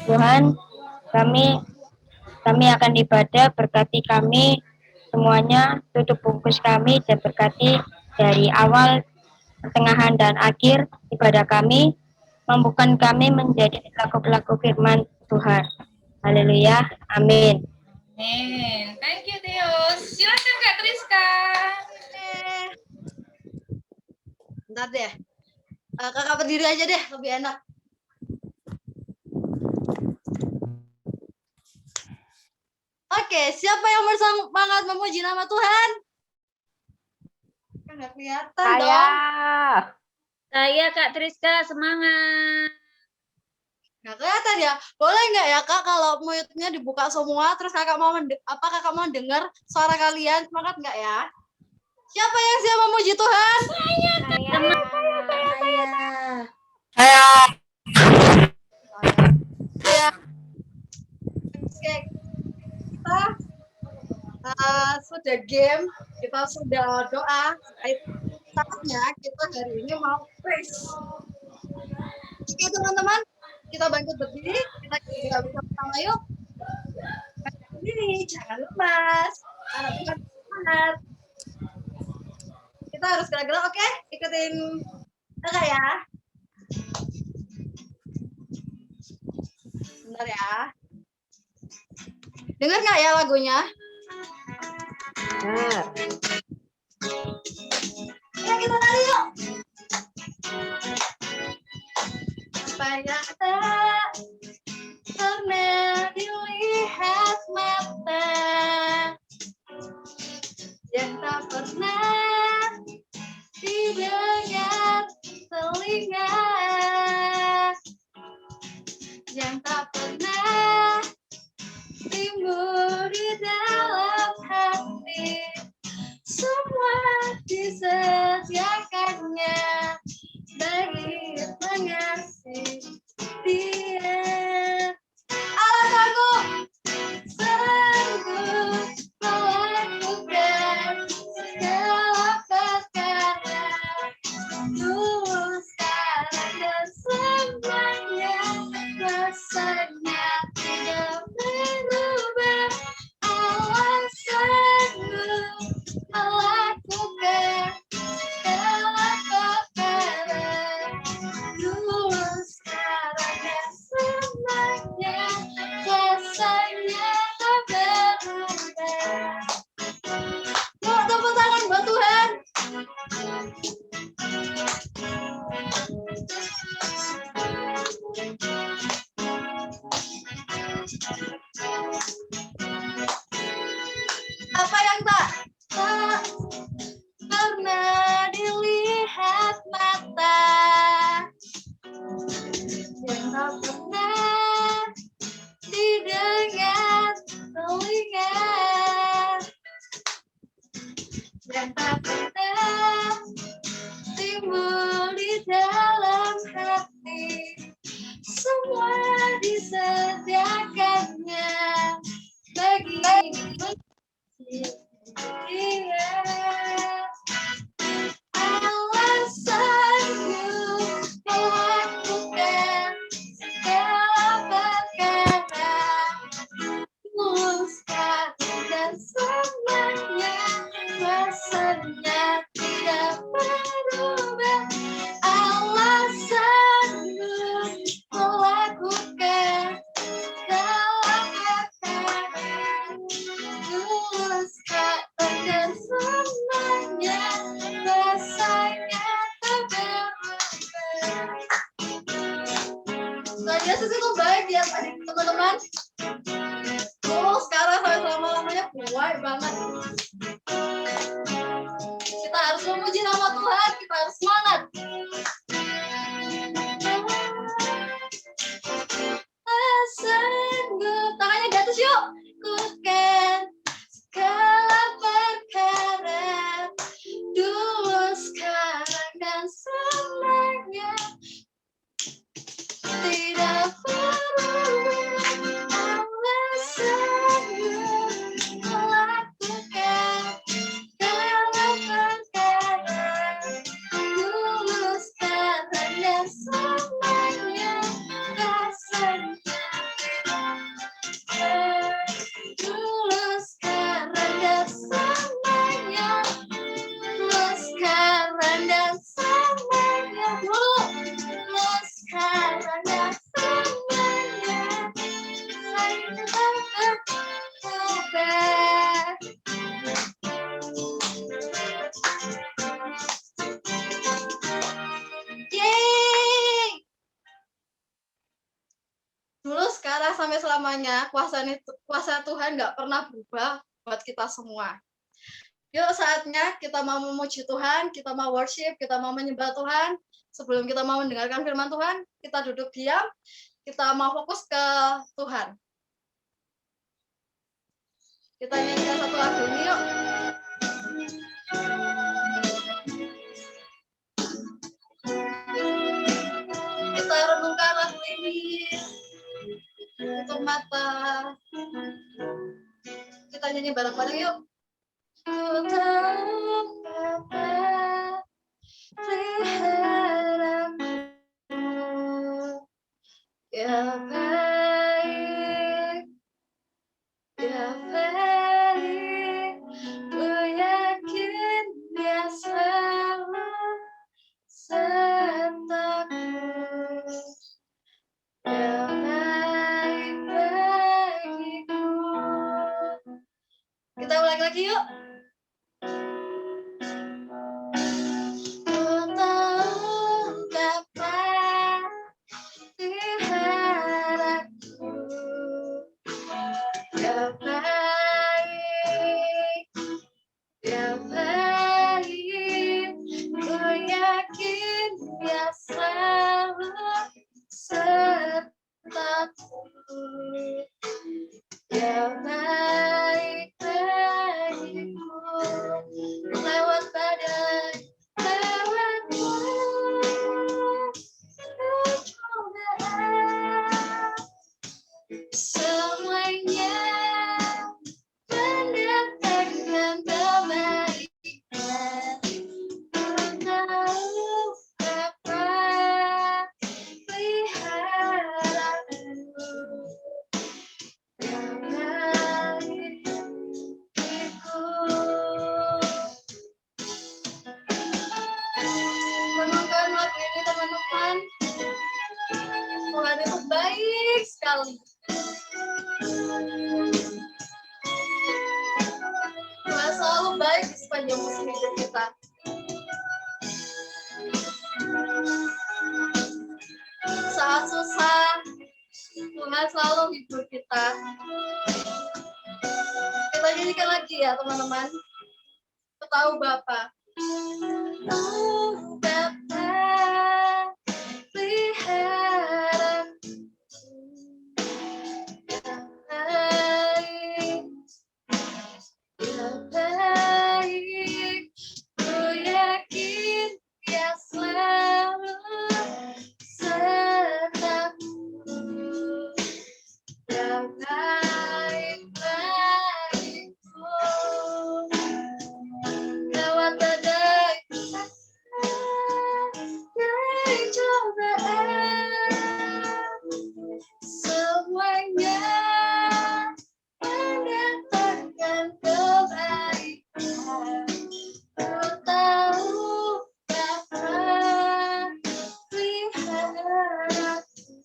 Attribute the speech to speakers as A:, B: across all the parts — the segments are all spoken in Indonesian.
A: Tuhan, kami akan ibadah, berkati kami semuanya, tutup bungkus kami dan berkati dari awal, pertengahan dan akhir ibadah kami, mampukan kami menjadi pelaku-pelaku firman Tuhan. Haleluya, amin.
B: Amin. Thank you, Tius. Silakan Kak Triska.
C: Bentar deh. Kakak berdiri aja deh, lebih enak. Oke, siapa yang bersemangat memuji nama Tuhan? Kan nggak kelihatan dong.
D: Saya Kak Triska, semangat.
C: Nggak kelihatan ya. Boleh nggak ya Kak kalau mute-nya dibuka semua, terus kakak mau dengar suara kalian? Semangat nggak ya? Siapa yang siap memuji Tuhan? Saya. Oke, kita sudah game, kita sudah doa. Saatnya kita hari ini mau praise. Oke teman-teman, kita bangkit berdiri, kita bersama yuk. Berdiri, jangan lemas. Anak Tuhan semangat. Kita harus gerak-gerak, oke? Ikutin kakak ya. Bentar ya. Dengar nggak ya lagunya?
E: Dengar.
C: Ya kita lari yuk. Apa yang tak pernah dilihat mata, yang tak pernah didengar telinga, yang tak pernah timbul di dalam hati, semua disediakannya bagi mengasihi Dia. Alasanku sanggup melakukan segala perkara, tuluskan dan semuanya rasanya tidak berubah. Allah sanggup melakukan segala perkara, tuluskan dan semuanya rasanya tak berubah. Yuk tepuk tangan buat Tuhan. Apa yang tak pernah dilihat mata, yang tak pernah didengar telinga, yang tak pernah timbul di dalam hati, semua disediakannya bagi Dia. Allah sanggup melakukan segala perkara, tuluskan dan semuanya rasanya tidak berubah. Allah sanggup melakukan segala perkara, tuluskan dan semuanya rasanya tak berubah. Luar biasa sih tuh baik ya teman-teman. Sekarang sampai selama-lamanya baik banget. Kita harus memuji nama Tuhan, kita harus semangat. Sanggup, tangannya di atas yuk. Lakukan segala perkara, dulu, sekarang, dan selamanya tidak berubah. sampai selamanya. Kuasa Tuhan nggak pernah berubah buat kita semua. Yuk saatnya kita mau memuji Tuhan, kita mau worship, kita mau menyembah Tuhan. Sebelum kita mau mendengarkan firman Tuhan, kita duduk diam, kita mau fokus ke Tuhan. Kita nyanyikan satu lagu ini yuk. Kita renungkan lagu ini. Tutup mata. Kita nyanyi bareng-bareng yuk. Ku tahu Bapa pelihara aku, ya baik, ya baik, ku yakin Dia selalu sertaku, ya baik bagiku. Kita ulang lagi yuk. Ku tahu Bapa peliharaku, ya baik, ya baik, ku yakin Dia selalu sertaku, ya baik bagiku. Lewat badai, lewat cobaan, semuanya mendatangkan kebaikan. Ku tahu Bapa peliharaku, ya bagiku. Renungkan lagu ini teman-teman. Tuhan itu baik sekali. Tuhan selalu baik di sepanjang musim hidup kita. Saat susah, Tuhan selalu hibur kita. Kita nyanyikan lagi ya teman-teman. Ku tahu Bapa. Oh Bapa peliharaku, ya baik, ya baik, ku yakin Dia selalu sertaku, ya baik bagiku. Lewat badai, dari cobaan, semuanya mendatangkan kebaikan. Ku tahu Bapa peliharaku,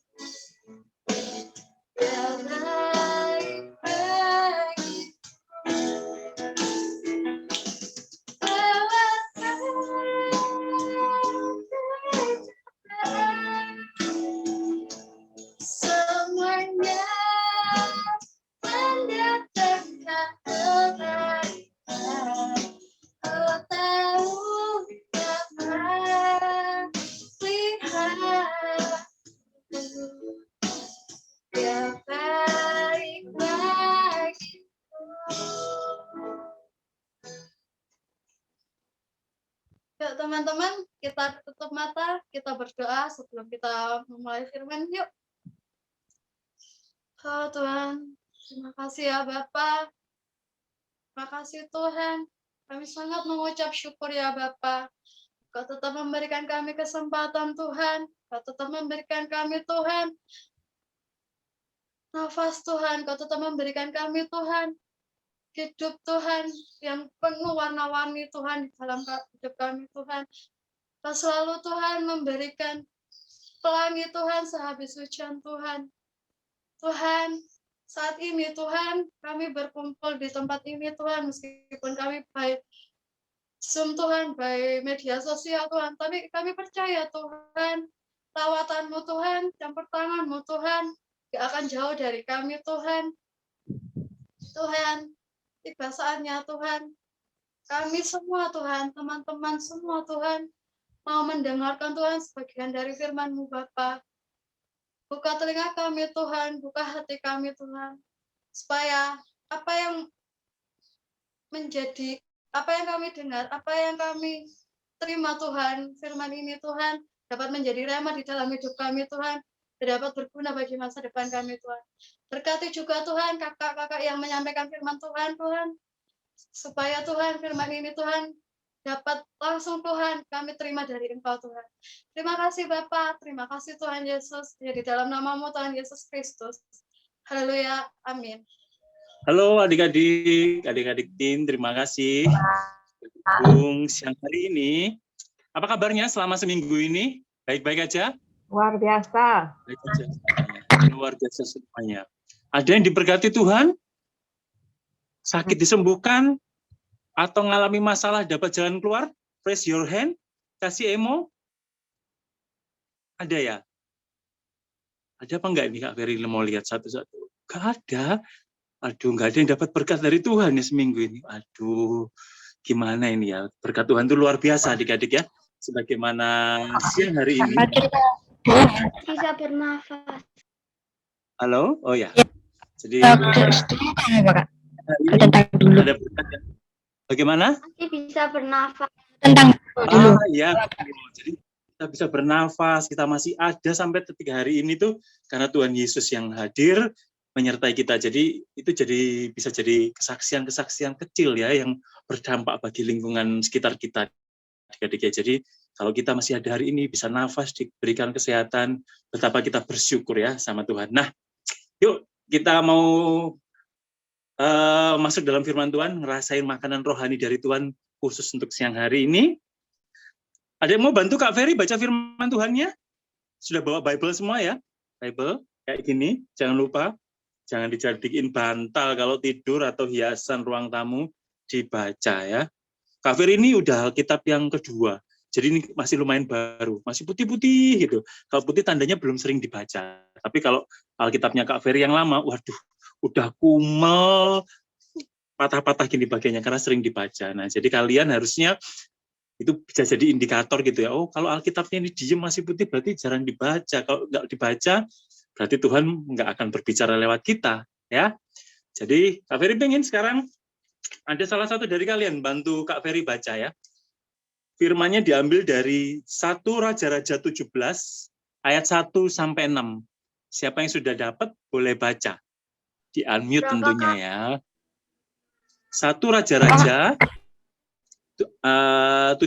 C: ya baik bagiku. Lewat cobaan, semuanya mendatangkan kebaikan. Ku tahu Bapa peliharaku, ya baik bagiku. Yuk teman-teman, kita tutup mata, kita berdoa sebelum kita memulai firman. Yuk. Oh Tuhan, terima kasih ya Bapa. Terima kasih Tuhan. Kami sangat mengucap syukur ya Bapa. Kau tetap memberikan kami kesempatan Tuhan. Kau tetap memberikan kami Tuhan nafas Tuhan. Kau tetap memberikan kami Tuhan hidup Tuhan yang penuh warna-warni Tuhan di dalam hidup kami Tuhan. Kau selalu Tuhan memberikan pelangi Tuhan sehabis hujan Tuhan. Tuhan, saat ini Tuhan kami berkumpul di tempat ini Tuhan, meskipun kami by Zoom Tuhan, by media sosial Tuhan, tapi kami percaya Tuhan, lawatanmu Tuhan, campur tanganmu Tuhan, gak akan jauh dari kami Tuhan. Tuhan, tiba saatnya Tuhan, kami semua Tuhan, teman-teman semua Tuhan, mau mendengarkan Tuhan sebagian dari firman-Mu Bapa. Buka telinga kami Tuhan, buka hati kami Tuhan, supaya apa yang menjadi, apa yang kami dengar, apa yang kami terima Tuhan, firman ini Tuhan, dapat menjadi rema di dalam hidup kami Tuhan, dan dapat berguna bagi masa depan kami Tuhan. Berkati juga Tuhan, kakak-kakak yang menyampaikan firman Tuhan, Tuhan, supaya Tuhan, firman ini Tuhan, dapat langsung Tuhan, kami terima dari Engkau Tuhan. Terima kasih Bapa, terima kasih Tuhan Yesus, di dalam namamu Tuhan Yesus Kristus. Haleluya, amin.
E: Halo adik-adik tim, terima kasih. Bergabung siang hari ini. Apa kabarnya selama seminggu ini? Baik-baik aja?
F: Luar biasa.
E: Baik aja. Luar biasa semuanya. Ada yang diberkati Tuhan? Sakit disembuhkan? Atau mengalami masalah dapat jalan keluar? Raise your hand. Kasih emo. Ada ya? Ada apa enggak ini Kak Ferry mau lihat satu-satu? Enggak ada. Aduh, nggak ada yang dapat berkat dari Tuhan ya seminggu ini. Aduh, gimana ini ya? Berkat Tuhan itu luar biasa adik-adik ya. Sebagaimana siang hari ini.
A: Bisa bernafas.
E: Halo? Oh ya. Jadi
A: Tentang dulu.
E: ada berkat ya. Bagaimana?
A: Masih bisa bernafas. Tentang dulu.
E: Ya. Jadi kita bisa bernafas, kita masih ada sampai 3 hari ini tuh karena Tuhan Yesus yang hadir menyertai kita. Jadi itu bisa jadi kesaksian-kesaksian kecil ya yang berdampak bagi lingkungan sekitar kita. Adik-adik ya. Jadi kalau kita masih ada hari ini bisa nafas, diberikan kesehatan, betapa kita bersyukur ya sama Tuhan. Nah, yuk kita mau masuk dalam firman Tuhan, ngerasain makanan rohani dari Tuhan khusus untuk siang hari ini. Ada yang mau bantu Kak Ferry baca firman Tuhannya? Sudah bawa Bible semua ya? Bible kayak gini, jangan lupa. Jangan dijadiin bantal kalau tidur atau hiasan ruang tamu, dibaca ya. Kak Ferry ini udah Alkitab yang kedua, jadi ini masih lumayan baru, masih putih-putih gitu. Kalau putih tandanya belum sering dibaca. Tapi kalau Alkitabnya Kak Ferry yang lama, waduh, udah kumel, patah-patah gini bagiannya karena sering dibaca. Nah, jadi kalian harusnya itu bisa jadi indikator gitu ya. Oh, kalau Alkitabnya ini diem masih putih berarti jarang dibaca. Kalau nggak dibaca, berarti Tuhan nggak akan berbicara lewat kita, ya. Jadi Kak Ferry pengen sekarang ada salah satu dari kalian bantu Kak Ferry baca ya. Firmannya diambil dari 1 Raja-Raja 17 ayat 1 sampai 6. Siapa yang sudah dapat boleh baca. Di unmute tentunya ya. 1 Raja-Raja 17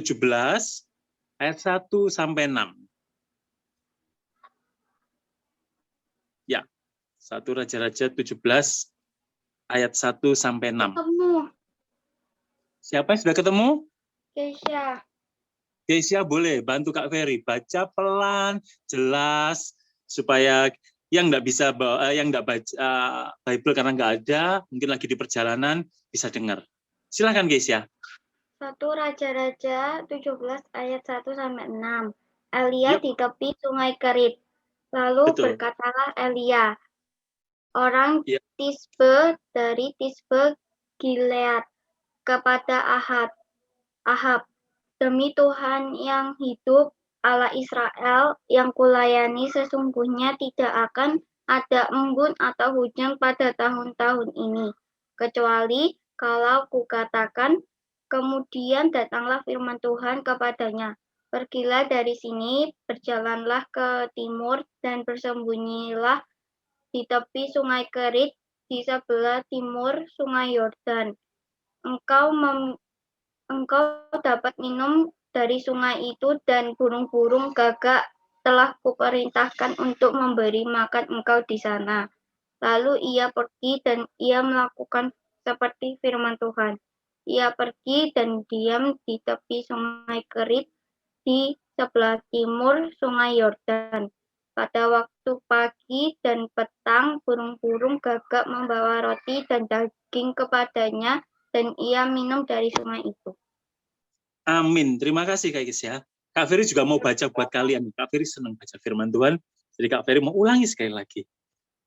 E: ayat 1 sampai 6. Ya, 1 Raja-Raja 17 ayat 1 sampai 6.
A: Ketemu.
E: Siapa yang sudah ketemu?
A: Keisha.
E: Keisha boleh bantu Kak Ferry baca pelan, jelas supaya yang nggak bisa yang nggak baca Bible karena nggak ada, mungkin lagi di perjalanan bisa dengar. Silakan Keisha.
A: 1 Raja-Raja 17 ayat 1 sampai 6. Elia
E: Yuk.
A: di tepi sungai Kerit. Lalu
E: Betul.
A: berkatalah Elia, orang
E: Ya.
A: Tisbe dari Tisbe Gilead, kepada Ahab, demi Tuhan yang hidup, Allah Israel yang kulayani, sesungguhnya tidak akan ada embun atau hujan pada tahun-tahun ini, kecuali kalau kukatakan. Kemudian datanglah firman Tuhan kepadanya, pergilah dari sini, berjalanlah ke timur, dan bersembunyilah di tepi sungai Kerit, di sebelah timur sungai Yordan. Engkau dapat minum dari sungai itu, dan burung-burung gagak telah kuperintahkan untuk memberi makan engkau di sana. Lalu ia pergi dan ia melakukan seperti firman Tuhan. Ia pergi dan diam di tepi sungai Kerit di sebelah timur sungai Yordan. Pada waktu pagi dan petang, burung-burung gagak membawa roti dan daging kepadanya, dan ia minum dari sungai itu.
E: Amin. Terima kasih Kak Keisha. Kak Ferry juga mau baca buat kalian. Kak Ferry senang baca firman Tuhan. Jadi Kak Ferry mau ulangi sekali lagi.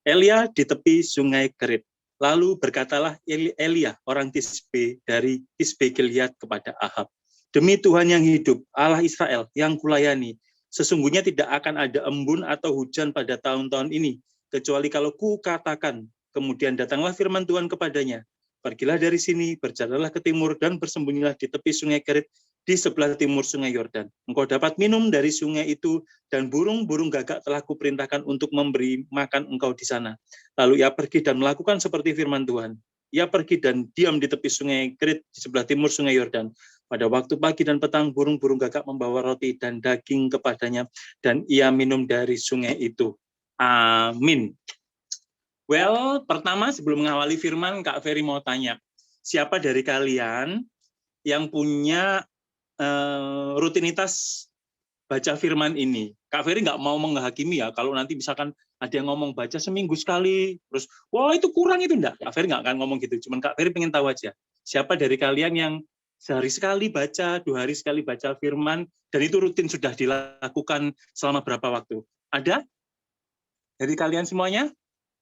E: Elia di tepi sungai Kerit. Lalu berkatalah Elia, orang Tisbe dari Tisbe Gilead kepada Ahab, demi Tuhan yang hidup, Allah Israel yang kulayani, sesungguhnya tidak akan ada embun atau hujan pada tahun-tahun ini, kecuali kalau ku katakan. Kemudian datanglah firman Tuhan kepadanya, pergilah dari sini, berjalanlah ke timur, dan bersembunyilah di tepi sungai Kerit, di sebelah timur sungai Yordan. Engkau dapat minum dari sungai itu, dan burung-burung gagak telah kuperintahkan untuk memberi makan engkau di sana. Lalu ia pergi dan melakukan seperti firman Tuhan. Ia pergi dan diam di tepi sungai Kerit, di sebelah timur sungai Yordan. Pada waktu pagi dan petang, burung-burung gagak membawa roti dan daging kepadanya, dan ia minum dari sungai itu. Amin. Well, pertama sebelum mengawali firman, Kak Ferry mau tanya, siapa dari kalian yang punya rutinitas baca firman ini? Kak Ferry nggak mau menghakimi ya, kalau nanti misalkan ada yang ngomong baca seminggu sekali, terus, wah itu kurang itu enggak. Kak Ferry nggak akan ngomong gitu, cuman Kak Ferry pengen tahu aja, siapa dari kalian yang sehari sekali baca, 2 hari sekali baca firman, dan itu rutin sudah dilakukan selama berapa waktu? Ada? Dari kalian semuanya?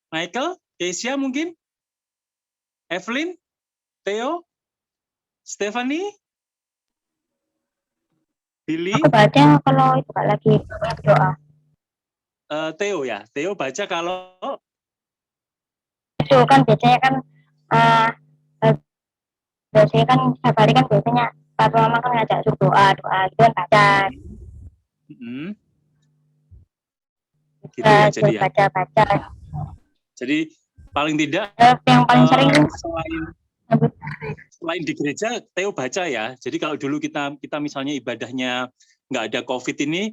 E: Michael, Keisha mungkin, Evelyn, Theo, Stephanie, Billy.
A: Aku baca kalau itu lagi doa.
E: Theo ya, Theo baca kalau
A: Itu kan biasanya kan setiap hari kan biasanya papa mama kan ngajak suruh doa gitu kan baca.
E: Gitu ya, jadi ya.
A: Baca.
E: Jadi paling tidak
A: Yang paling sering
E: selain di gereja, Theo baca ya. Jadi kalau dulu kita misalnya ibadahnya nggak ada COVID ini,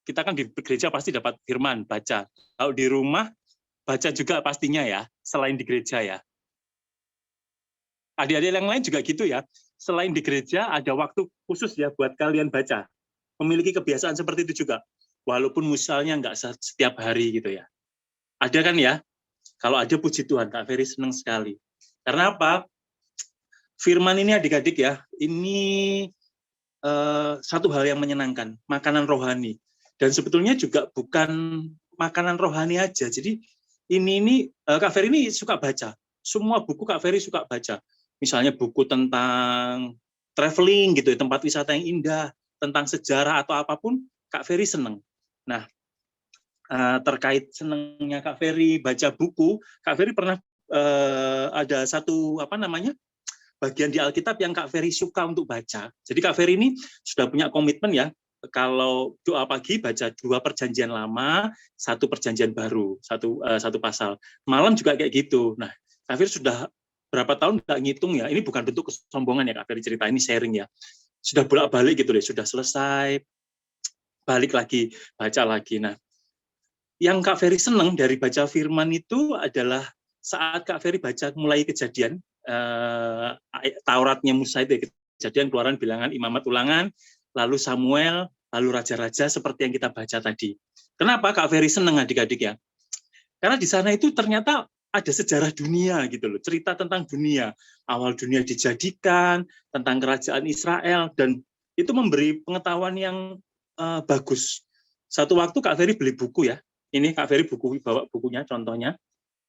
E: kita kan di gereja pasti dapat firman, baca. Kalau di rumah, baca juga pastinya ya, selain di gereja ya. Adik-adik yang lain juga gitu ya. Selain di gereja, ada waktu khusus ya buat kalian baca. Memiliki kebiasaan seperti itu juga. Walaupun misalnya nggak setiap hari gitu ya. Ada kan ya? Kalau ada, puji Tuhan, Kak Ferry senang sekali. Karena apa? Firman ini adik-adik ya, ini satu hal yang menyenangkan, makanan rohani. Dan sebetulnya juga bukan makanan rohani aja. Jadi ini Kak Ferry ini suka baca. Semua buku Kak Ferry suka baca. Misalnya buku tentang traveling gitu, tempat wisata yang indah, tentang sejarah atau apapun, Kak Ferry senang. Nah, terkait senangnya Kak Ferry baca buku, Kak Ferry pernah ada satu bagian di Alkitab yang Kak Ferry suka untuk baca. Jadi Kak Ferry ini sudah punya komitmen ya, kalau doa pagi baca 2 perjanjian lama, 1 perjanjian baru, satu pasal. Malam juga kayak gitu. Nah, Kak Ferry sudah berapa tahun nggak ngitung ya, ini bukan bentuk kesombongan ya Kak Ferry cerita, ini sharing ya. Sudah bolak-balik gitu deh, sudah selesai, balik lagi, baca lagi. Nah, yang Kak Ferry senang dari baca firman itu adalah saat Kak Ferry baca mulai Kejadian, Tauratnya Musa itu, Kejadian, Keluaran, Bilangan, Imamat, Ulangan, lalu Samuel, lalu Raja-Raja seperti yang kita baca tadi. Kenapa Kak Ferry senang adik-adik ya? Karena di sana itu ternyata ada sejarah dunia gitu loh, cerita tentang dunia, awal dunia dijadikan, tentang kerajaan Israel, dan itu memberi pengetahuan yang bagus. Satu waktu Kak Ferry beli buku ya, ini Kak Ferry bawa bukunya, contohnya.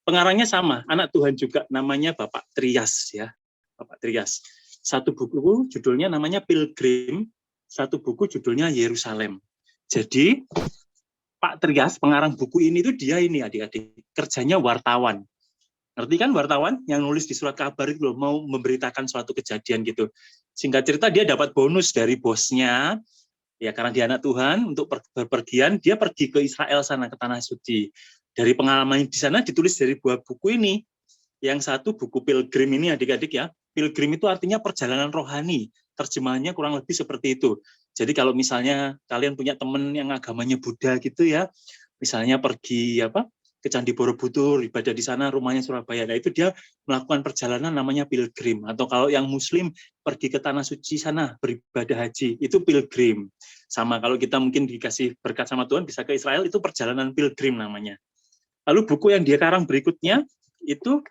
E: Pengarangnya sama, anak Tuhan juga, namanya Bapak Trias ya. Bapak Trias. Satu buku judulnya namanya Pilgrim, satu buku judulnya Yerusalem. Jadi Pak Trias, pengarang buku ini tuh dia ini adik-adik, kerjanya wartawan. Ngerti kan wartawan yang nulis di surat kabar itu loh, mau memberitakan suatu kejadian gitu. Singkat cerita dia dapat bonus dari bosnya, ya karena dia anak Tuhan, untuk berpergian, dia pergi ke Israel sana, ke Tanah Suci. Dari pengalaman di sana ditulis dari buah buku ini. Yang satu buku Pilgrim ini adik-adik ya, Pilgrim itu artinya perjalanan rohani. Terjemahannya kurang lebih seperti itu. Jadi kalau misalnya kalian punya teman yang agamanya Buddha gitu ya, misalnya pergi ke Candi Borobudur, ibadah di sana, rumahnya Surabaya. Nah itu dia melakukan perjalanan namanya pilgrim. Atau kalau yang Muslim pergi ke Tanah Suci sana, beribadah haji, itu pilgrim. Sama kalau kita mungkin dikasih berkat sama Tuhan, bisa ke Israel, itu perjalanan pilgrim namanya. Lalu buku yang dia karang berikutnya, itu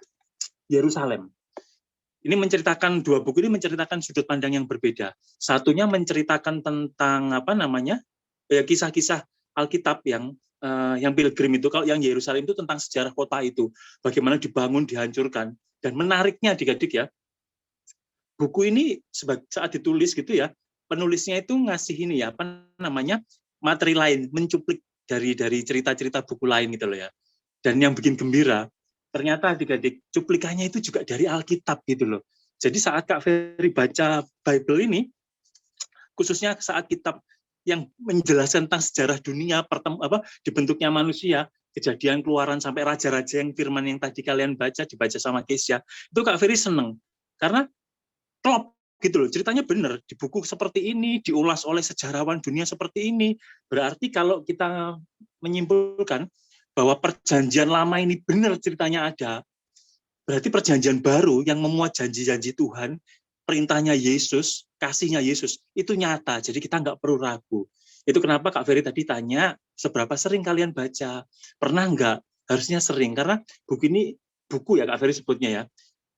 E: Yerusalem. Ini menceritakan, 2 buku ini menceritakan sudut pandang yang berbeda. Satunya menceritakan tentang kisah-kisah Alkitab yang yang pilgrim itu, kalau yang Yerusalem itu tentang sejarah kota itu, bagaimana dibangun, dihancurkan. Dan menariknya adik-adik ya, buku ini saat ditulis gitu ya, penulisnya itu ngasih ini ya, apa namanya, materi lain, mencuplik dari cerita-cerita buku lain gitu loh ya. Dan yang bikin gembira, ternyata adik-adik cuplikannya itu juga dari Alkitab gitu loh. Jadi saat Kak Ferry baca Bible ini, khususnya saat kitab yang menjelaskan tentang sejarah dunia, dibentuknya manusia, kejadian keluaran sampai raja-raja yang firman yang tadi kalian dibaca sama Kesia, itu Kak Ferry seneng. Karena klop gitu loh, ceritanya benar, di buku seperti ini, diulas oleh sejarawan dunia seperti ini. Berarti kalau kita menyimpulkan bahwa perjanjian lama ini benar ceritanya ada, berarti perjanjian baru yang memuat janji-janji Tuhan, perintahnya Yesus, kasihnya Yesus, itu nyata. Jadi kita nggak perlu ragu. Itu kenapa Kak Ferry tadi tanya, seberapa sering kalian baca? Pernah nggak? Harusnya sering, karena buku ini, buku ya Kak Ferry sebutnya ya,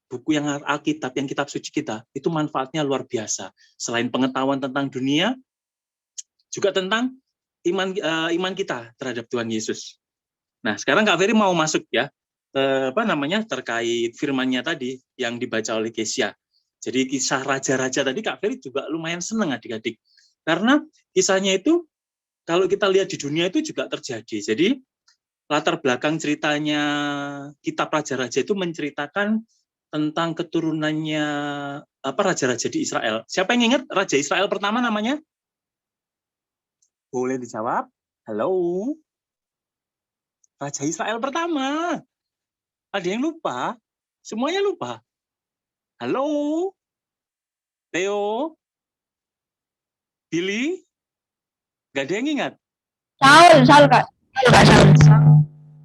E: buku yang Alkitab, yang kitab suci kita, itu manfaatnya luar biasa. Selain pengetahuan tentang dunia, juga tentang iman kita terhadap Tuhan Yesus. Nah, sekarang Kak Ferry mau masuk ya, terkait firman-Nya tadi yang dibaca oleh Kesia. Jadi kisah raja-raja tadi Kak Ferry juga lumayan senang adik-adik. Karena kisahnya itu kalau kita lihat di dunia itu juga terjadi. Jadi latar belakang ceritanya kitab raja-raja itu menceritakan tentang keturunannya raja-raja di Israel. Siapa yang ingat raja Israel pertama namanya? Boleh dijawab? Halo? Raja Israel pertama. Ada yang lupa? Semuanya lupa? Halo? Theo? Billy? Gak ada yang ingat?
A: Saul Kak. Saul.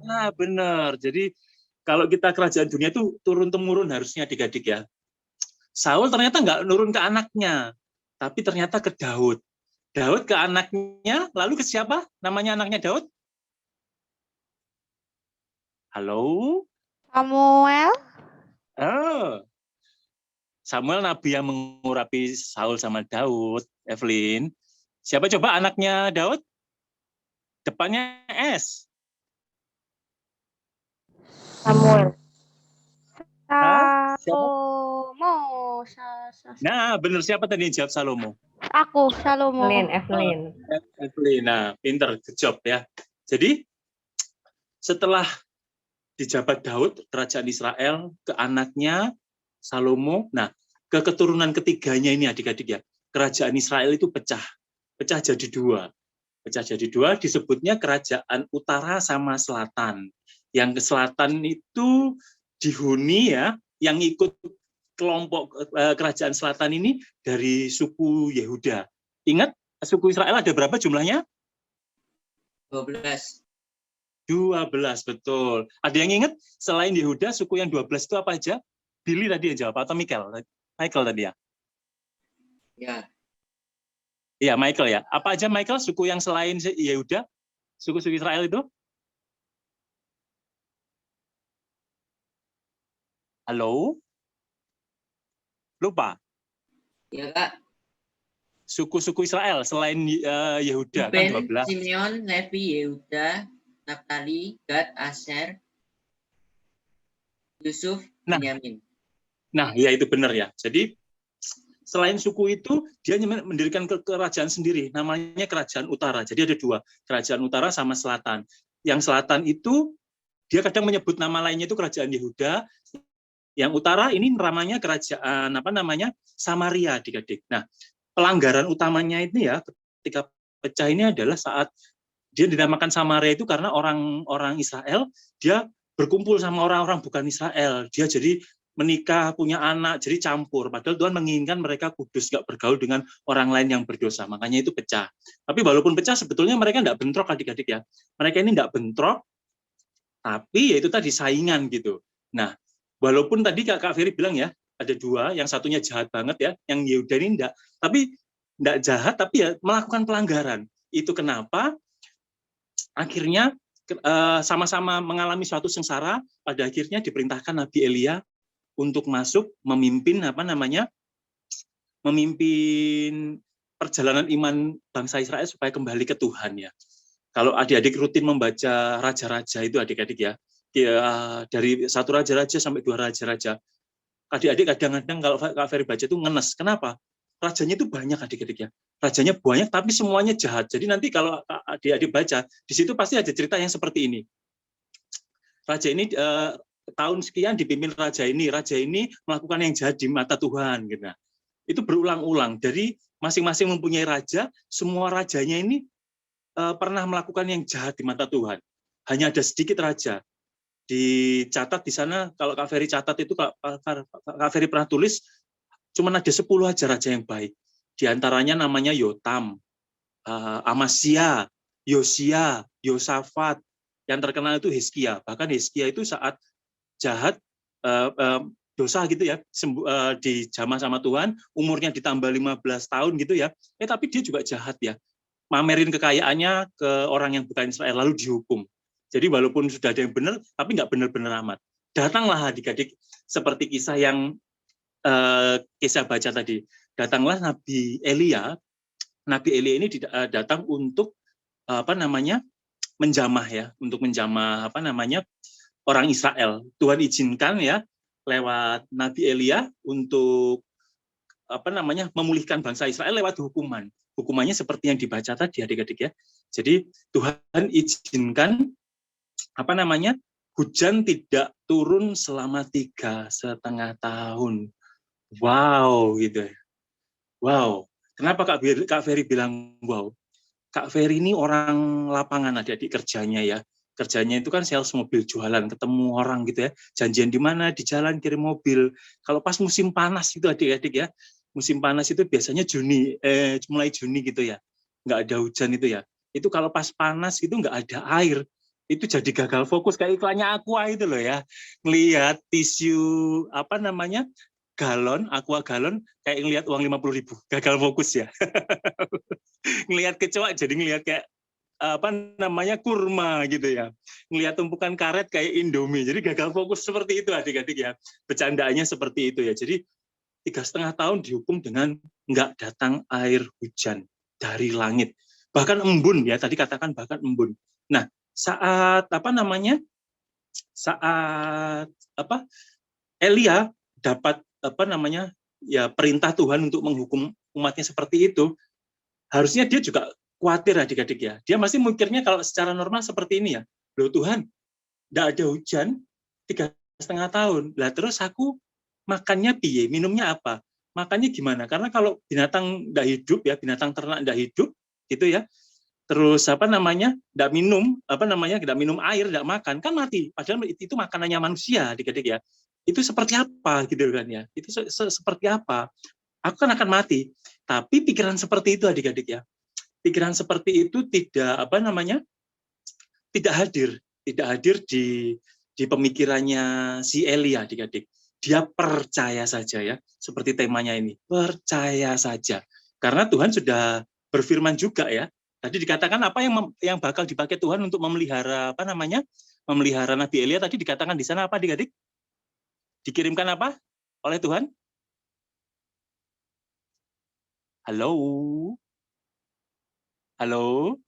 E: Nah, benar. Jadi kalau kita kerajaan dunia itu turun-temurun harusnya adik-adik ya. Saul ternyata nggak nurun ke anaknya, tapi ternyata ke Daud. Daud ke anaknya, lalu ke siapa? Namanya anaknya Daud? Halo?
F: Samuel.
E: Oh. Samuel nabi yang mengurapi Saul sama Daud, Evelyn. Siapa coba anaknya Daud? Depannya S.
A: Samuel.
F: Salomo.
E: Nah, benar, siapa tadi yang jawab Salomo?
F: Aku, Salomo. Evelyn.
E: Evelyn. Nah, pinter, good job ya. Jadi setelah dijabat Daud, kerajaan Israel, ke anaknya Salomo. Nah, ke keturunan ketiganya ini adik-adik ya, kerajaan Israel itu pecah jadi dua. Pecah jadi dua, disebutnya kerajaan utara sama selatan. Yang ke selatan itu dihuni ya, yang ikut kelompok kerajaan selatan ini dari suku Yehuda. Ingat, suku Israel ada berapa jumlahnya?
G: 12.
E: 12, betul. Ada yang ingat, selain Yehuda, suku yang 12 itu apa aja? Billy tadi yang jawab, atau Michael tadi ya?
G: Ya.
E: Iya, Michael ya. Apa aja Michael, suku yang selain Yehuda? Suku-suku Israel itu? Halo? Lupa?
G: Ya, Kak.
E: Suku-suku Israel selain Yehuda kan
G: Ruben,
E: 12.
G: Simeon, Levi, Yehuda, Naftali, Gad, Asher, Yusuf, Benyamin.
E: Nah, ya itu benar ya. Jadi selain suku itu, dia mendirikan kerajaan sendiri, namanya kerajaan utara. Jadi ada dua, kerajaan utara sama selatan. Yang selatan itu, dia kadang menyebut nama lainnya itu kerajaan Yehuda. Yang utara ini namanya kerajaan, Samaria, adik-adik. Nah, pelanggaran utamanya ini ya, ketika pecah ini adalah saat dia dinamakan Samaria itu karena orang-orang Israel, dia berkumpul sama orang-orang bukan Israel. Dia jadi menikah, punya anak, jadi campur. Padahal Tuhan menginginkan mereka kudus, nggak bergaul dengan orang lain yang berdosa. Makanya itu pecah. Tapi walaupun pecah, sebetulnya mereka nggak bentrok adik-adik ya. Mereka ini nggak bentrok, tapi ya itu tadi saingan gitu. Nah, walaupun tadi Kak Ferry bilang ya, ada dua, yang satunya jahat banget ya, yang Yehuda ini enggak. Tapi enggak jahat, tapi ya melakukan pelanggaran. Itu kenapa akhirnya sama-sama mengalami suatu sengsara, pada akhirnya diperintahkan Nabi Elia untuk masuk memimpin memimpin perjalanan iman bangsa Israel supaya kembali ke Tuhan ya. Kalau adik-adik rutin membaca raja-raja itu adik-adik ya, dari satu raja-raja sampai dua raja-raja, adik-adik kadang-kadang kalau Kak Ferry baca itu ngenes. Kenapa? Rajanya itu banyak adik-adik ya. Rajanya banyak tapi semuanya jahat. Jadi nanti kalau adik-adik baca, di situ pasti ada cerita yang seperti ini. Raja ini tahun sekian dipimpin raja ini melakukan yang jahat di mata Tuhan gitu. Nah, itu berulang-ulang dari masing-masing mempunyai raja, semua rajanya ini pernah melakukan yang jahat di mata Tuhan. Hanya ada sedikit raja. Dicatat di sana, kalau Kak Ferry catat itu, Kak Ferry pernah tulis, cuma ada 10 aja raja yang baik. Di antaranya namanya Yotam, Amasya, Yosia, Yosafat, yang terkenal itu Hizkia. Bahkan Hizkia itu saat jahat, dosa gitu ya, dijamah sama Tuhan, umurnya ditambah 15 tahun gitu ya, tapi dia juga jahat ya, mamerin kekayaannya ke orang yang bukan Israel, lalu dihukum. Jadi walaupun sudah ada yang benar, tapi nggak benar-benar amat. Datanglah adik-adik, seperti kisah yang kisah baca tadi, datanglah Nabi Elia. Nabi Elia ini datang untuk menjamah ya, untuk menjamah orang Israel. Tuhan izinkan ya lewat Nabi Elia untuk memulihkan bangsa Israel lewat hukuman. Hukumannya seperti yang dibaca tadi adik-adik ya. Jadi Tuhan izinkan hujan tidak turun selama 3,5 tahun. Wow gitu ya. Wow. Kenapa Kak Ferry bilang wow? Kak Ferry ini orang lapangan adik-adik kerjanya ya. Kerjanya itu kan sales mobil, jualan, ketemu orang gitu ya. Janjian di mana, di jalan kirim mobil. Kalau pas musim panas itu adik-adik ya. Musim panas itu biasanya mulai Juni gitu ya. Nggak ada hujan itu ya. Itu kalau pas panas itu nggak ada air. Itu jadi gagal fokus kayak iklannya Aqua itu loh ya. Ngelihat tisu galon, Aqua galon, kayak ngelihat uang 50.000. Gagal fokus ya. Ngelihat kecoa jadi ngelihat kayak kurma gitu ya. Ngelihat tumpukan karet kayak Indomie. Jadi gagal fokus seperti itu adik-adik ya. Bercandaannya seperti itu ya. Jadi 3,5 tahun dihukum dengan nggak datang air hujan dari langit. Bahkan embun ya, tadi katakan bahkan embun. Nah, saat Elia dapat perintah Tuhan untuk menghukum umatnya seperti itu, harusnya dia juga khawatir adik-adik ya. Dia masih mikirnya kalau secara normal seperti ini ya. Loh Tuhan, nggak ada hujan 3,5 tahun. Lah terus aku makannya piye, minumnya apa? Makannya gimana? Karena kalau binatang nggak hidup ya, binatang ternak nggak hidup gitu ya. Terus nggak minum air, nggak makan, kan mati. Padahal itu makanannya manusia adik-adik ya. Itu seperti apa gitu kan ya? Itu seperti apa? Aku kan akan mati. Tapi pikiran seperti itu adik-adik ya. Pikiran seperti itu tidak tidak hadir di pemikirannya si Elia adik-adik. Dia percaya saja ya, seperti temanya ini, percaya saja. Karena Tuhan sudah berfirman juga ya. Tadi dikatakan apa yang bakal dipakai Tuhan untuk memelihara memelihara Nabi Elia, tadi dikatakan di sana apa adik-adik? Dikirimkan apa oleh Tuhan? Halo? Halo?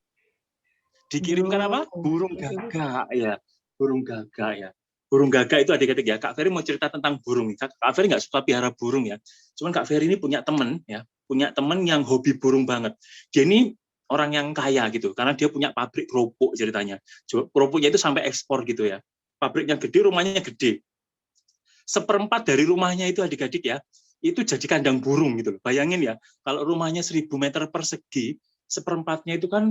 E: Dikirimkan apa? Burung gagak ya. Burung gagak ya. Burung gagak itu adik-adik ya. Kak Ferry mau cerita tentang burung. Kak Ferry nggak suka piara burung ya. Cuman Kak Ferry ini punya teman ya. Punya teman yang hobi burung banget. Dia ini orang yang kaya gitu. Karena dia punya pabrik kerupuk ceritanya. Kerupuknya itu sampai ekspor gitu ya. Pabriknya gede, rumahnya gede. 1/4 dari rumahnya itu adik-adik ya. Itu jadi kandang burung gitu. Bayangin ya. Kalau rumahnya 1.000 meter persegi, 1/4-nya itu kan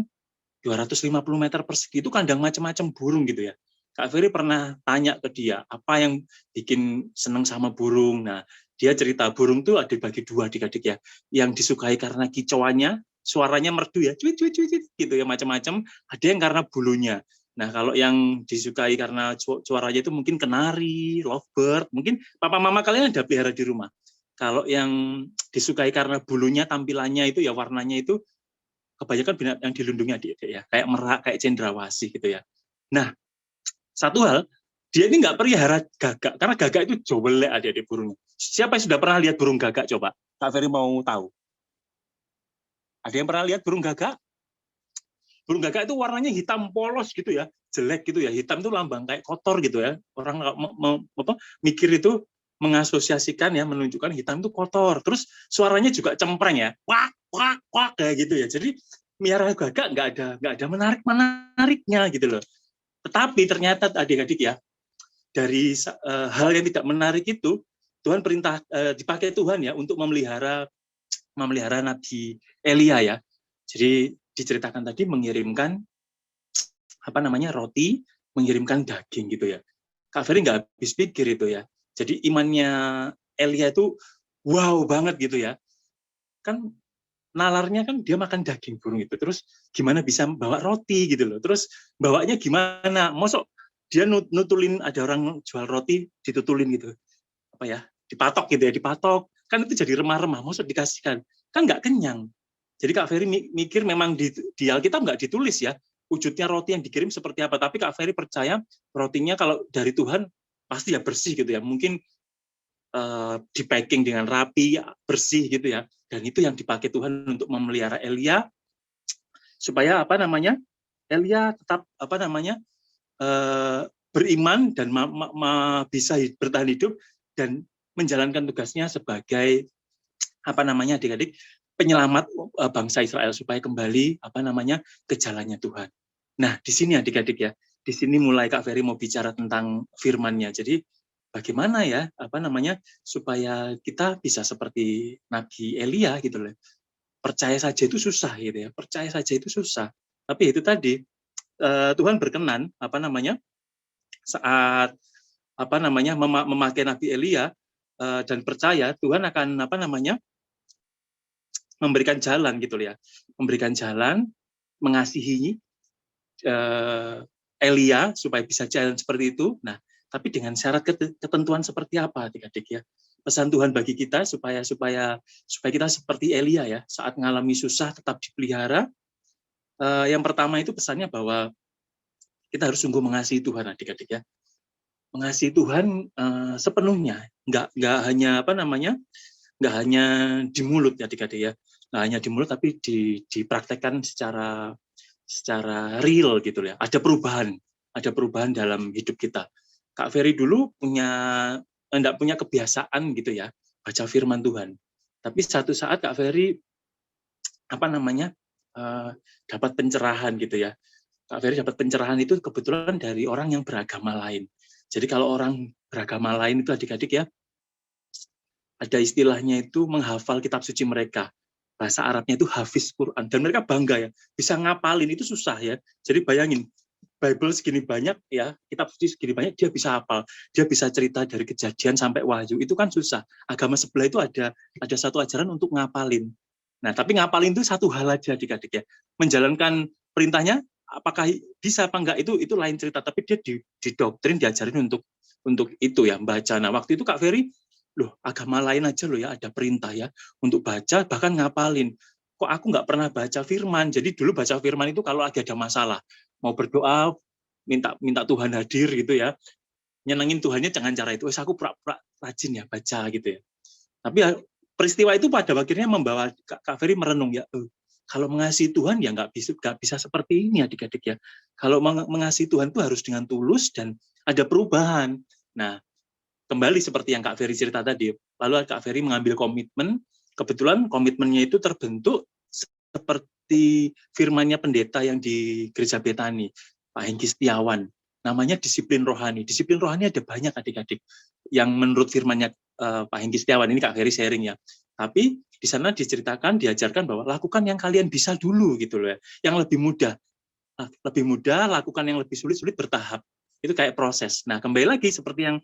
E: 250 meter persegi. Itu kandang macam-macam burung gitu ya. Kak Ferry pernah tanya ke dia, apa yang bikin seneng sama burung. Nah, dia cerita burung tuh ada dibagi 2 adik-adik ya. Yang disukai karena kicauannya, suaranya merdu ya, cuit gitu ya, macam-macam. Ada yang karena bulunya. Nah, kalau yang disukai karena suaranya itu mungkin kenari, lovebird, mungkin papa mama kalian ada pelihara di rumah. Kalau yang disukai karena bulunya, tampilannya itu ya, warnanya itu kebanyakan binatang yang dilindungi adik-adik ya, kayak merak, kayak cendrawasih gitu ya. Nah, satu hal, dia ini nggak pelihara gagak, karena gagak itu jowelek adik-adik burungnya. Siapa yang sudah pernah lihat burung gagak coba? Kak Ferry mau tahu. Ada yang pernah lihat burung gagak? Burung gagak itu warnanya hitam polos gitu ya, jelek gitu ya. Hitam itu lambang kayak kotor gitu ya. Orang mikir itu mengasosiasikan ya, menunjukkan hitam itu kotor. Terus suaranya juga cempreng ya, wak wak wak kayak gitu ya. Jadi miara gagak nggak ada menariknya gitu loh. Tetapi ternyata adik-adik ya, dari hal yang tidak menarik itu Tuhan dipakai Tuhan ya untuk memelihara Nabi Elia ya. Jadi diceritakan tadi mengirimkan roti, mengirimkan daging gitu ya. Kak Ferry nggak habis pikir itu ya. Jadi imannya Elia itu wow banget gitu ya. Kan nalarnya kan dia makan daging burung itu. Terus gimana bisa bawa roti gitu loh. Terus bawanya gimana? Mosok dia nutulin, ada orang jual roti ditutulin gitu. Dipatok gitu ya, dipatok. Kan itu jadi remah-remah, mosok dikasihkan. Kan nggak kenyang. Jadi Kak Ferry mikir memang di Alkitab nggak ditulis ya, wujudnya roti yang dikirim seperti apa. Tapi Kak Ferry percaya rotinya kalau dari Tuhan pasti ya bersih gitu ya. Mungkin di packing dengan rapi, bersih gitu ya. Dan itu yang dipakai Tuhan untuk memelihara Elia supaya Elia tetap beriman dan bisa bertahan hidup dan menjalankan tugasnya sebagai adik-adik penyelamat bangsa Israel supaya kembali ke jalannya Tuhan. Nah, di sini adik-adik ya, di sini mulai Kak Ferry mau bicara tentang firman-Nya. Jadi bagaimana ya supaya kita bisa seperti Nabi Elia gitu loh. Percaya saja itu susah gitu ya. Percaya saja itu susah. Tapi itu tadi Tuhan berkenan saat memakai Nabi Elia dan percaya Tuhan akan memberikan jalan gitu ya, memberikan jalan, mengasihi Elia supaya bisa jalan seperti itu. Nah, tapi dengan syarat ketentuan seperti apa, adik-adik ya? Pesan Tuhan bagi kita supaya kita seperti Elia ya, saat mengalami susah tetap dipelihara. Yang pertama itu pesannya bahwa kita harus sungguh mengasihi Tuhan, adik-adik ya. Mengasihi Tuhan sepenuhnya, nggak hanya di mulut ya adik-adik ya, nggak hanya di mulut tapi dipraktekkan secara real gitu ya. Ada perubahan dalam hidup kita. Kak Ferry dulu enggak punya kebiasaan gitu ya baca firman Tuhan. Tapi satu saat Kak Ferry dapat pencerahan gitu ya. Kak Ferry dapat pencerahan itu kebetulan dari orang yang beragama lain. Jadi kalau orang beragama lain itu adik-adik ya, ada istilahnya itu menghafal kitab suci mereka. Bahasa Arabnya itu hafiz Quran. Dan mereka bangga ya, bisa ngapalin itu susah ya. Jadi bayangin, Bible segini banyak ya, kitab suci segini banyak, dia bisa hafal. Dia bisa cerita dari Kejadian sampai Wahyu. Itu kan susah. Agama sebelah itu ada satu ajaran untuk ngapalin. Nah, tapi ngapalin itu satu hal aja adik-adik ya. Menjalankan perintahnya, apakah bisa apa enggak itu lain cerita. Tapi dia didoktrin, diajarin untuk itu ya, baca. Nah, waktu itu Kak Ferry, loh agama lain aja loh ya ada perintah ya untuk baca bahkan ngapalin, kok aku nggak pernah baca firman. Jadi dulu baca firman itu kalau lagi ada masalah mau berdoa minta Tuhan hadir gitu ya, nyenengin Tuhannya jangan cara itu, aku pura-pura rajin ya baca gitu ya. Tapi ya, peristiwa itu pada akhirnya membawa Kak Ferry merenung ya, kalau mengasihi Tuhan ya nggak bisa seperti ini adik-adik ya. Kalau mengasihi Tuhan itu harus dengan tulus dan ada perubahan. Nah, kembali seperti yang Kak Ferry cerita tadi, lalu Kak Ferry mengambil komitmen, kebetulan komitmennya itu terbentuk seperti firmannya pendeta yang di Gereja Betani, Pak Hengki Setiawan, namanya disiplin rohani. Disiplin rohani ada banyak adik-adik, yang menurut firmannya Pak Hengki Setiawan, ini Kak Ferry sharing ya, tapi di sana diceritakan, diajarkan bahwa lakukan yang kalian bisa dulu gitu loh ya, yang lebih mudah, lakukan yang lebih sulit bertahap, itu kayak proses. Nah kembali lagi seperti yang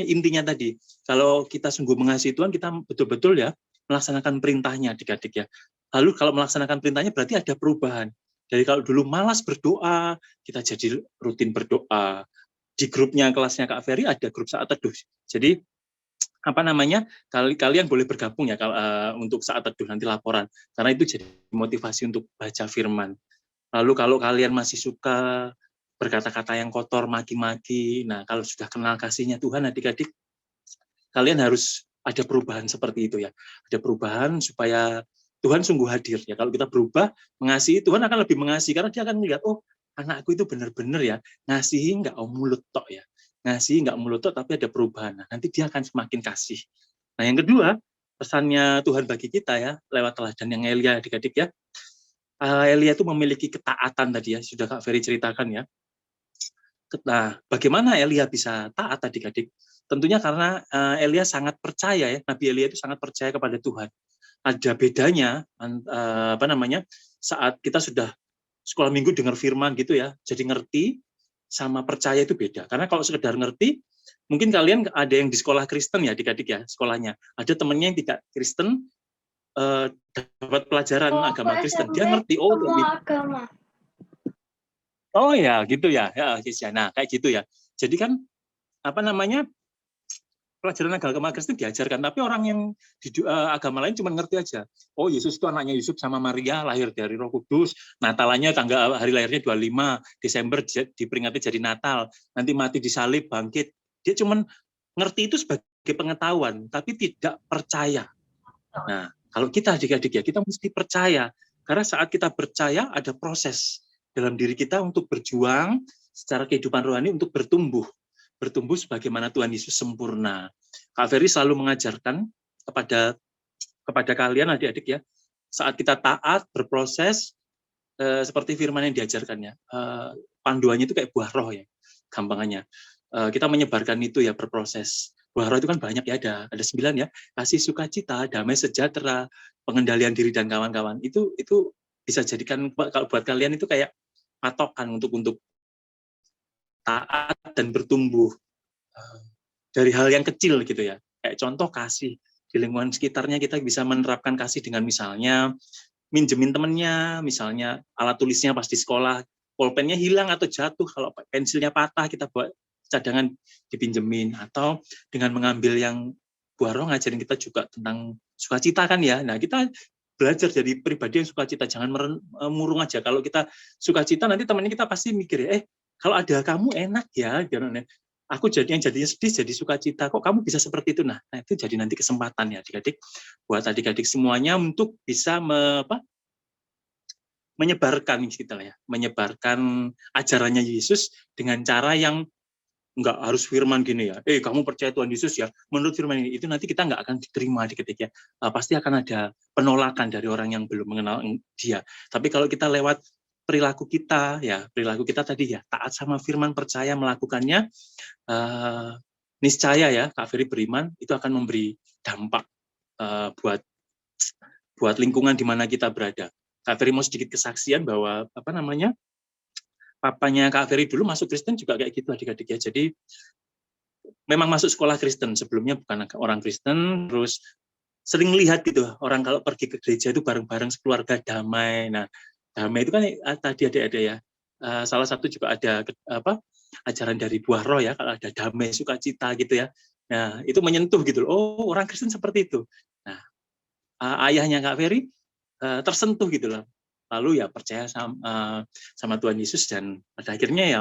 E: intinya tadi, kalau kita sungguh mengasihi Tuhan, kita betul-betul ya melaksanakan perintahnya adik-adik ya. Lalu kalau melaksanakan perintahnya berarti ada perubahan. Dari kalau dulu malas berdoa, kita jadi rutin berdoa. Di grupnya kelasnya Kak Ferry ada grup saat teduh. Jadi kalian boleh bergabung ya untuk saat teduh nanti laporan, karena itu jadi motivasi untuk baca firman. Lalu kalau kalian masih suka berkata-kata yang kotor, maki-maki. Nah, kalau sudah kenal kasihnya Tuhan, adik-adik, kalian harus ada perubahan seperti itu ya. Ada perubahan supaya Tuhan sungguh hadir ya. Kalau kita berubah mengasihi, Tuhan akan lebih mengasihi karena dia akan melihat, oh anakku itu benar-benar ya ngasihi nggak mulut tok ya, ngasihi nggak mulut tok tapi ada perubahan. Nah, nanti dia akan semakin kasih. Nah yang kedua pesannya Tuhan bagi kita ya lewat teladan yang Elia adik-adik ya. Elia itu memiliki ketaatan tadi ya, sudah Kak Ferry ceritakan ya. Nah, bagaimana Elia bisa taat adik-adik? Tentunya karena Elia sangat percaya ya, Nabi Elia itu sangat percaya kepada Tuhan. Ada bedanya saat kita sudah sekolah minggu dengar firman gitu ya, jadi ngerti sama percaya itu beda. Karena kalau sekedar ngerti, mungkin kalian ada yang di sekolah Kristen ya adik-adik ya, sekolahnya. Ada temennya yang tidak Kristen, dapat pelajaran agama Kristen, dia ngerti
A: agama.
E: Oh ya, gitu ya. Nah, kayak gitu ya. Jadi kan pelajaran agama Kristen diajarkan, tapi orang yang di agama lain cuma ngerti aja. Oh, Yesus itu anaknya Yusuf sama Maria, lahir dari Roh Kudus. Natalannya hari lahirnya 25 Desember diperingati jadi Natal. Nanti mati disalib, bangkit. Dia cuma ngerti itu sebagai pengetahuan, tapi tidak percaya. Nah, kalau kita adik-adik ya, kita mesti percaya. Karena saat kita percaya, ada proses dalam diri kita untuk berjuang secara kehidupan rohani untuk bertumbuh sebagaimana Tuhan Yesus sempurna. Kak Ferry selalu mengajarkan kepada kalian adik-adik ya, saat kita taat berproses seperti firman yang diajarkannya, panduannya itu kayak buah roh ya, gampangannya. Kita menyebarkan itu ya berproses. Buah roh itu kan banyak ya, ada 9 ya, kasih, sukacita, damai sejahtera, pengendalian diri dan kawan-kawan. Itu bisa jadikan kalau buat kalian itu kayak patokan untuk taat dan bertumbuh dari hal yang kecil gitu ya. Kayak contoh kasih di lingkungan sekitarnya, kita bisa menerapkan kasih dengan misalnya minjemin temennya, misalnya alat tulisnya pas di sekolah pulpennya hilang atau jatuh, kalau pensilnya patah kita buat cadangan dipinjemin, atau dengan mengambil yang buah roh ngajarin kita juga tentang sukacita kan ya. Nah, kita belajar jadi pribadi yang sukacita, jangan murung aja. Kalau kita sukacita nanti temannya kita pasti mikir ya, kalau ada kamu enak ya, aku jadinya sedih jadi sukacita, kok kamu bisa seperti itu. Nah itu jadi nanti kesempatan ya adik-adik, buat adik-adik semuanya untuk bisa menyebarkan menyebarkan ajarannya Yesus dengan cara yang nggak harus firman gini ya, kamu percaya Tuhan Yesus ya, menurut firman ini, itu nanti kita nggak akan diterima adik-adik ya. Pasti akan ada penolakan dari orang yang belum mengenal dia. Tapi kalau kita lewat perilaku kita tadi ya, taat sama firman, percaya melakukannya, niscaya ya Kak Ferry beriman itu akan memberi dampak buat lingkungan di mana kita berada. Kak Ferry mau sedikit kesaksian bahwa papanya Kak Ferry dulu masuk Kristen juga kayak gitu adik-adik ya. Jadi memang masuk sekolah Kristen, sebelumnya bukan orang Kristen, terus sering lihat gitu orang kalau pergi ke gereja itu bareng-bareng sekeluarga damai. Nah, damai itu kan tadi ada ya. Salah satu juga ada ajaran dari buah roh ya, kalau ada damai, sukacita gitu ya. Nah, itu menyentuh gitu. Oh, orang Kristen seperti itu. Nah, ayahnya Kak Ferry tersentuh gitu loh. Lalu ya percaya sama Tuhan Yesus, dan pada akhirnya ya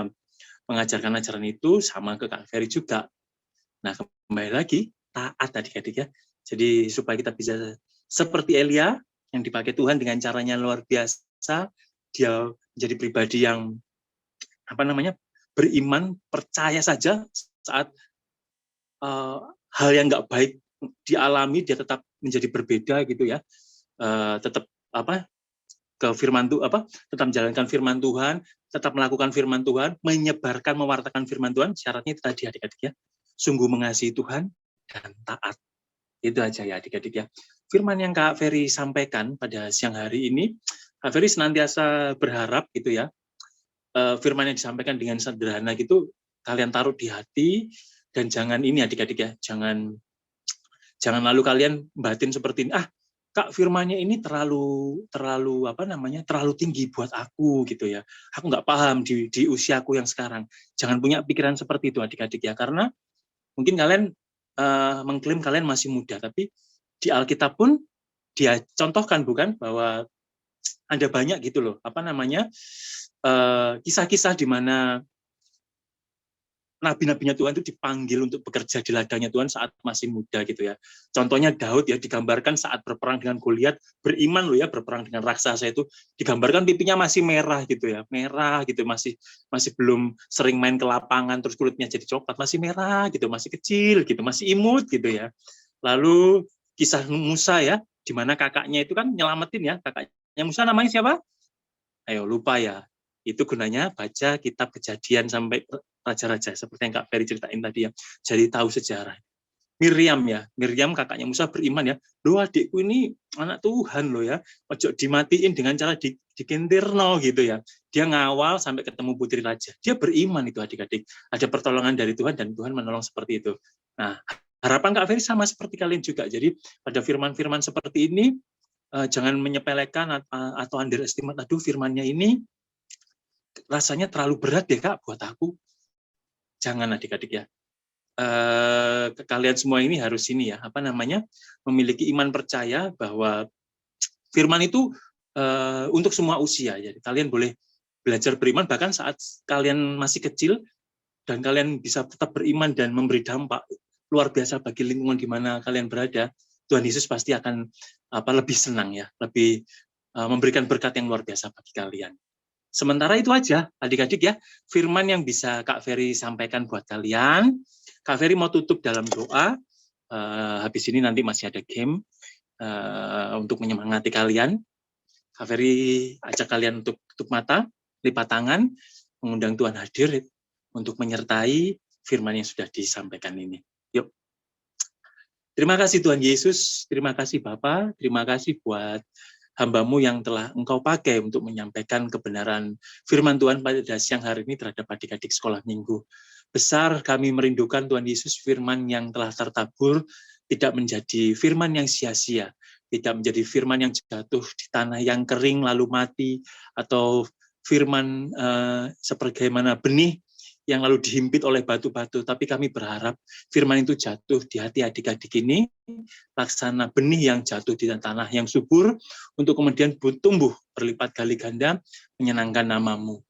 E: mengajarkan ajaran itu sama ke Kak Ferry juga. Nah, kembali lagi taat adik-adik ya. Jadi supaya kita bisa seperti Elia yang dipakai Tuhan dengan caranya luar biasa, dia menjadi pribadi yang beriman, percaya saja saat hal yang nggak baik dialami, dia tetap menjadi berbeda gitu ya. Tetap ke firman Tuhan, tetap menjalankan firman Tuhan, tetap melakukan firman Tuhan, menyebarkan, mewartakan firman Tuhan. Syaratnya itu tadi adik-adik ya, sungguh mengasihi Tuhan dan taat. Itu aja ya adik-adik ya. Firman yang Kak Ferry sampaikan pada siang hari ini, Kak Ferry senantiasa berharap gitu ya, firman yang disampaikan dengan sederhana gitu, kalian taruh di hati, dan jangan ini adik-adik ya, jangan lalu kalian batin seperti ini, Kak, firmannya ini terlalu tinggi buat aku gitu ya. Aku nggak paham di usiaku yang sekarang. Jangan punya pikiran seperti itu adik-adik ya, karena mungkin kalian mengklaim kalian masih muda, tapi di Alkitab pun dia contohkan bukan bahwa ada banyak gitu loh, kisah-kisah di mana nabi-nabinya Tuhan itu dipanggil untuk bekerja di ladangnya Tuhan saat masih muda gitu ya. Contohnya Daud ya, digambarkan saat berperang dengan Goliat, beriman loh ya, berperang dengan raksasa itu, digambarkan pipinya masih merah gitu ya, merah gitu, masih belum sering main ke lapangan terus kulitnya jadi coklat, masih merah gitu, masih kecil gitu, masih imut gitu ya. Lalu kisah Musa ya, di mana kakaknya itu kan nyelamatin ya, kakaknya Musa namanya siapa? Ayo lupa ya. Itu gunanya baca kitab Kejadian sampai raja-raja seperti yang Kak Ferry ceritain tadi ya. Jadi tahu sejarah. Miriam ya, Miriam kakaknya Musa beriman ya. Loh adikku ini anak Tuhan loh ya. Ojo dimatiin dengan cara dikintirno gitu ya. Dia ngawal sampai ketemu putri raja. Dia beriman itu adik-adik. Ada pertolongan dari Tuhan dan Tuhan menolong seperti itu. Nah, harapan Kak Ferry sama seperti kalian juga. Jadi pada firman-firman seperti ini jangan menyepelekan atau underestimate. Aduh firmannya ini rasanya terlalu berat deh Kak buat aku. Jangan adik-adik ya. Kalian semua ini harus ini ya, memiliki iman percaya bahwa firman itu untuk semua usia. Jadi kalian boleh belajar beriman bahkan saat kalian masih kecil dan kalian bisa tetap beriman dan memberi dampak luar biasa bagi lingkungan di mana kalian berada. Tuhan Yesus pasti akan lebih senang ya, lebih memberikan berkat yang luar biasa bagi kalian. Sementara itu aja, adik-adik ya, firman yang bisa Kak Ferry sampaikan buat kalian. Kak Ferry mau tutup dalam doa. Habis ini nanti masih ada game untuk menyemangati kalian. Kak Ferry ajak kalian untuk tutup mata, lipat tangan, mengundang Tuhan hadir untuk menyertai firman yang sudah disampaikan ini. Yuk. Terima kasih Tuhan Yesus, terima kasih Bapa, terima kasih buat hamba-Mu yang telah Engkau pakai untuk menyampaikan kebenaran firman Tuhan pada siang hari ini terhadap adik-adik sekolah minggu. Besar kami merindukan Tuhan Yesus firman yang telah tertabur tidak menjadi firman yang sia-sia, tidak menjadi firman yang jatuh di tanah yang kering lalu mati, atau firman sebagaimana benih yang lalu dihimpit oleh batu-batu, tapi kami berharap firman itu jatuh di hati adik-adik ini, laksana benih yang jatuh di tanah yang subur, untuk kemudian tumbuh berlipat kali ganda, menyenangkan nama-Mu.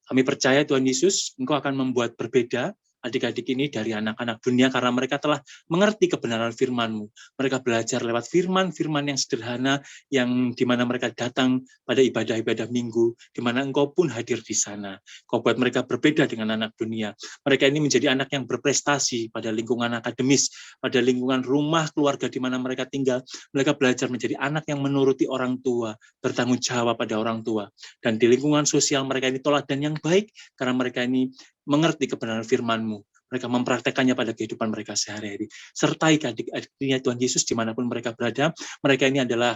E: Kami percaya Tuhan Yesus, Engkau akan membuat berbeda adik-adik ini dari anak-anak dunia karena mereka telah mengerti kebenaran firman-Mu. Mereka belajar lewat firman-firman yang sederhana, yang di mana mereka datang pada ibadah-ibadah minggu, di mana Engkau pun hadir di sana. Kau buat mereka berbeda dengan anak dunia. Mereka ini menjadi anak yang berprestasi pada lingkungan akademis, pada lingkungan rumah keluarga di mana mereka tinggal. Mereka belajar menjadi anak yang menuruti orang tua, bertanggung jawab pada orang tua. Dan di lingkungan sosial mereka ini teladan yang baik, karena mereka ini mengerti kebenaran firman-Mu. Mereka mempraktekannya pada kehidupan mereka sehari-hari. Sertai adik-adiknya Tuhan Yesus dimanapun mereka berada. Mereka ini adalah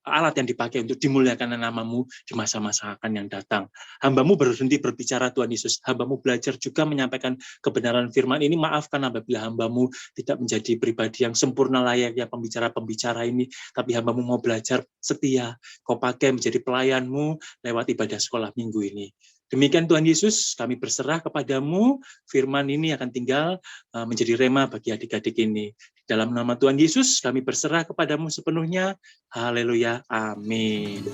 E: alat yang dipakai untuk dimuliakan nama-Mu di masa-masa akan yang datang. Hamba-Mu berhenti berbicara Tuhan Yesus. Hamba-Mu belajar juga menyampaikan kebenaran firman ini. Maafkan apabila hamba-Mu tidak menjadi pribadi yang sempurna layaknya pembicara-pembicara ini. Tapi hamba-Mu mau belajar setia. Kau pakai menjadi pelayan-Mu lewat ibadah sekolah minggu ini. Demikian Tuhan Yesus, kami berserah kepadamu, firman ini akan tinggal menjadi rema bagi adik-adik ini. Dalam nama Tuhan Yesus, kami berserah kepadamu sepenuhnya. Haleluya, amin.